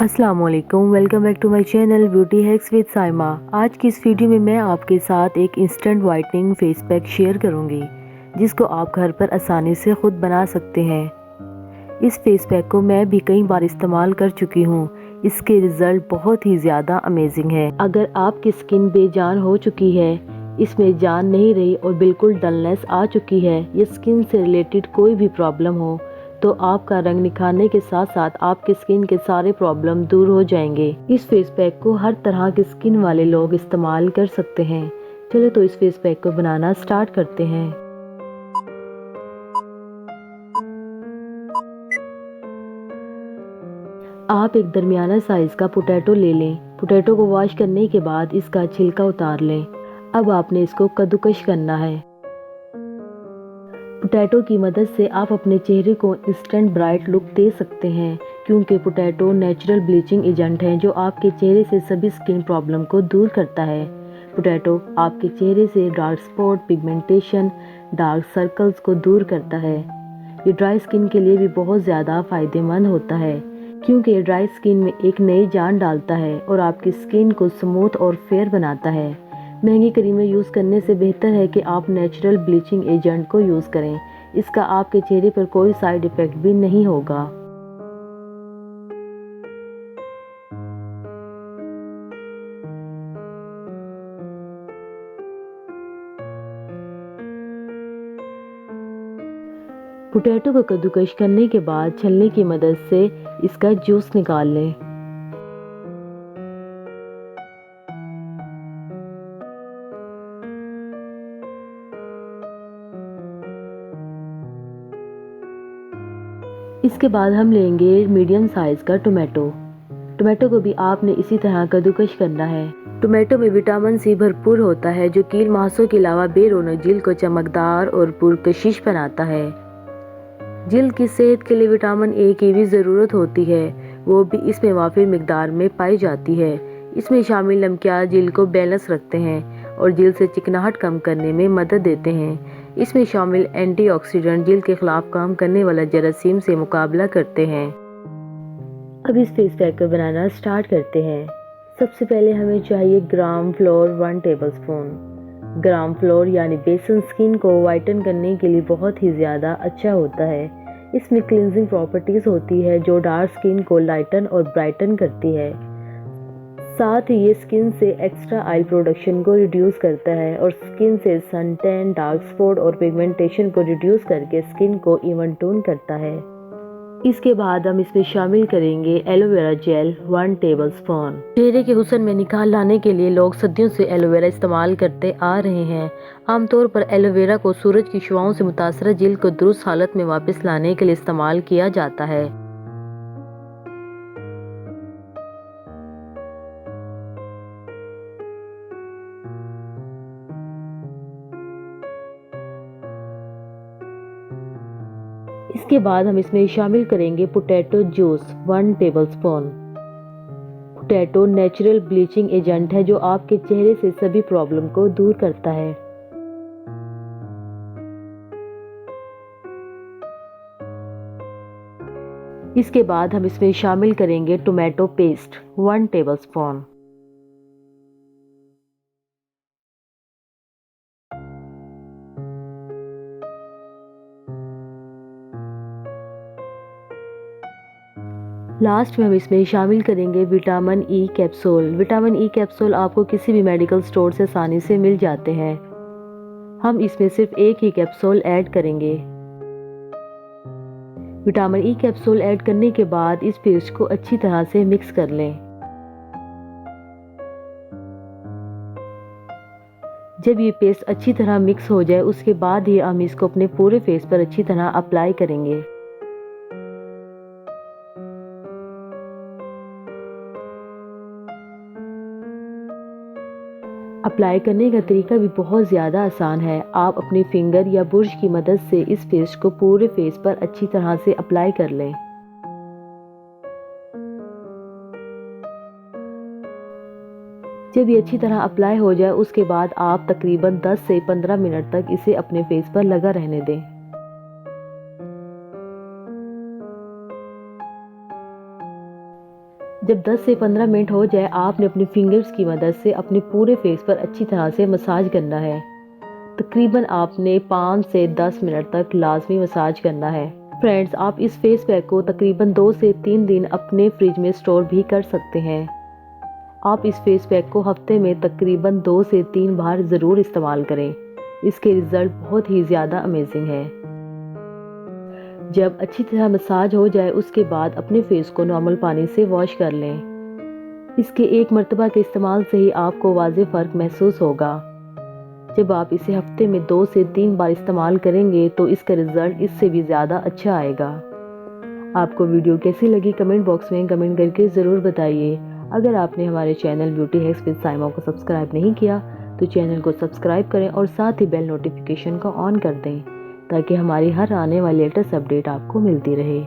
अस्सलाम वालेकुम, welcome back to my channel beauty hacks with Saima. आज की इस वीडियो में मैं आपके साथ एक instant whitening face pack share करूंगी जिसको आप घर पर आसानी से खुद बना सकते हैं। इस फेस पैक को मैं भी कई बार इस्तेमाल कर चुकी हूँ। इसके रिजल्ट बहुत ही ज़्यादा अमेजिंग है। अगर आपकी स्किन बेजान हो चुकी है, इसमें जान नहीं रही और बिल्कुल डलनेस आ चुकी है या स्किन से रिलेटेड कोई भी प्रॉब्लम हो, तो आपका रंग निखारने के साथ साथ आपकी स्किन के सारे प्रॉब्लम दूर हो जाएंगे। इस फेस पैक को हर तरह की स्किन वाले लोग इस्तेमाल कर सकते हैं। चलो तो इस फेस पैक को बनाना स्टार्ट करते हैं। आप एक दरमियाना साइज का पोटैटो ले लें। पोटैटो को वॉश करने के बाद इसका छिलका उतार लें। अब आपने इसको कद्दूकश करना है। पोटैटो की मदद से आप अपने चेहरे को इंस्टेंट ब्राइट लुक दे सकते हैं, क्योंकि पोटैटो नेचुरल ब्लीचिंग एजेंट है जो आपके चेहरे से सभी स्किन प्रॉब्लम को दूर करता है। पोटैटो आपके चेहरे से dark spot, pigmentation, dark circles को दूर करता है। ये ड्राई स्किन के लिए भी बहुत ज़्यादा फायदेमंद होता है, क्योंकि ये ड्राई स्किन में एक नई जान डालता है और आपकी स्किन को स्मूथ और फेयर बनाता है। महंगी क्रीमें यूज़ करने से बेहतर है कि आप नेचुरल ब्लीचिंग एजेंट को यूज़ करें। इसका आपके चेहरे पर कोई साइड इफ़ेक्ट भी नहीं होगा। पोटैटो को कद्दूकश करने के बाद छलनी की मदद से इसका जूस निकाल लें। इसके बाद हम लेंगे मीडियम साइज का टोमेटो। टोमेटो को भी आपने इसी तरह कद्दूकश करना है। टोमेटो में विटामिन सी भरपूर होता है जो कील मांसों के अलावा बेरौनक जिल्द को चमकदार और पुरकशिश बनाता है। जिल्द की सेहत के लिए विटामिन ए की भी ज़रूरत होती है, वो भी इसमें वाफिर मिकदार में पाई जाती है। इसमें शामिल नमकियात जिल्द को बैलेंस रखते हैं और जिल्द से चिकनाहट कम करने में मदद देते हैं। इसमें शामिल एंटीऑक्सीडेंट जिल्द के खिलाफ काम करने वाला जरासीम से मुकाबला करते हैं। अब इस फेस पैक को बनाना स्टार्ट करते हैं। सबसे पहले हमें चाहिए ग्राम फ्लोर 1 टेबलस्पून। ग्राम फ्लोर यानी बेसन स्किन को वाइटन करने के लिए बहुत ही ज़्यादा अच्छा होता है। इसमें क्लिनजिंग प्रॉपर्टीज़ होती है जो डार्क स्किन को लाइटन और ब्राइटन करती है। साथ ही ये स्किन से एक्स्ट्रा ऑयल प्रोडक्शन को रिड्यूस करता है और स्किन से सन टैन, डार्क स्पॉट और पिगमेंटेशन को रिड्यूस करके स्किन को इवन टोन करता है। इसके बाद हम इसमें शामिल करेंगे एलोवेरा जेल 1 टेबलस्पून। चेहरे के हुस्न में निखार लाने के लिए लोग सदियों से एलोवेरा इस्तेमाल करते आ रहे हैं। आमतौर पर एलोवेरा को सूरज की शुआओं से मुतासरा जिल्द को दुरुस्त हालत में वापस लाने के लिए इस्तेमाल किया जाता है। इसके बाद हम इसमें शामिल करेंगे potato juice 1 tablespoon. Potato natural bleaching agent है जो आपके चेहरे से सभी प्रॉब्लम को दूर करता है। इसके बाद हम इसमें शामिल करेंगे टोमेटो पेस्ट 1 टेबलस्पून। लास्ट में हम इसमें शामिल करेंगे vitamin E capsule. Vitamin E capsule आपको किसी भी मेडिकल स्टोर से आसानी से मिल जाते हैं। हम इसमें सिर्फ एक ही कैप्सूल ऐड करेंगे। विटामिन ई कैप्सूल ऐड करने के बाद इस पेस्ट को अच्छी तरह से मिक्स कर लें। जब ये पेस्ट अच्छी तरह मिक्स हो जाए उसके बाद ही हम इसको अपने पूरे फेस पर अच्छी तरह अप्लाई करेंगे। अप्लाई करने का तरीका भी बहुत ज़्यादा आसान है। आप अपनी फिंगर या बुर्श की मदद से इस पेस्ट को पूरे फेस पर अच्छी तरह से अप्लाई कर लें। जब ये अच्छी तरह अप्लाई हो जाए उसके बाद आप तकरीबन 10 से 15 मिनट तक इसे अपने फेस पर लगा रहने दें। जब 10 से 15 मिनट हो जाए आपने अपनी फिंगर्स की मदद से अपने पूरे फेस पर अच्छी तरह से मसाज करना है। तकरीबन आपने 5 से 10 मिनट तक लाजमी मसाज करना है। फ्रेंड्स, आप इस फेस पैक को तकरीबन 2 से 3 दिन अपने फ्रिज में स्टोर भी कर सकते हैं। आप इस फेस पैक को हफ्ते में तकरीबन 2 से 3 बार ज़रूर इस्तेमाल करें। इसके रिज़ल्ट बहुत ही ज़्यादा अमेजिंग है। जब अच्छी तरह मसाज हो जाए उसके बाद अपने फेस को नॉर्मल पानी से वॉश कर लें। इसके एक मरतबा के इस्तेमाल से ही आपको वाज़ेह फ़र्क महसूस होगा। जब आप इसे हफ्ते में 2 से 3 बार इस्तेमाल करेंगे तो इसका रिज़ल्ट इससे भी ज़्यादा अच्छा आएगा। आपको वीडियो कैसी लगी कमेंट बॉक्स में कमेंट करके ज़रूर बताइए। अगर आपने हमारे channel beauty hacks with Saima को सब्सक्राइब नहीं किया तो चैनल को सब्सक्राइब करें और साथ ही बेल नोटिफिकेशन को ऑन कर दें ताकि हमारी हर आने वाली लेटेस्ट अपडेट आपको मिलती रहे।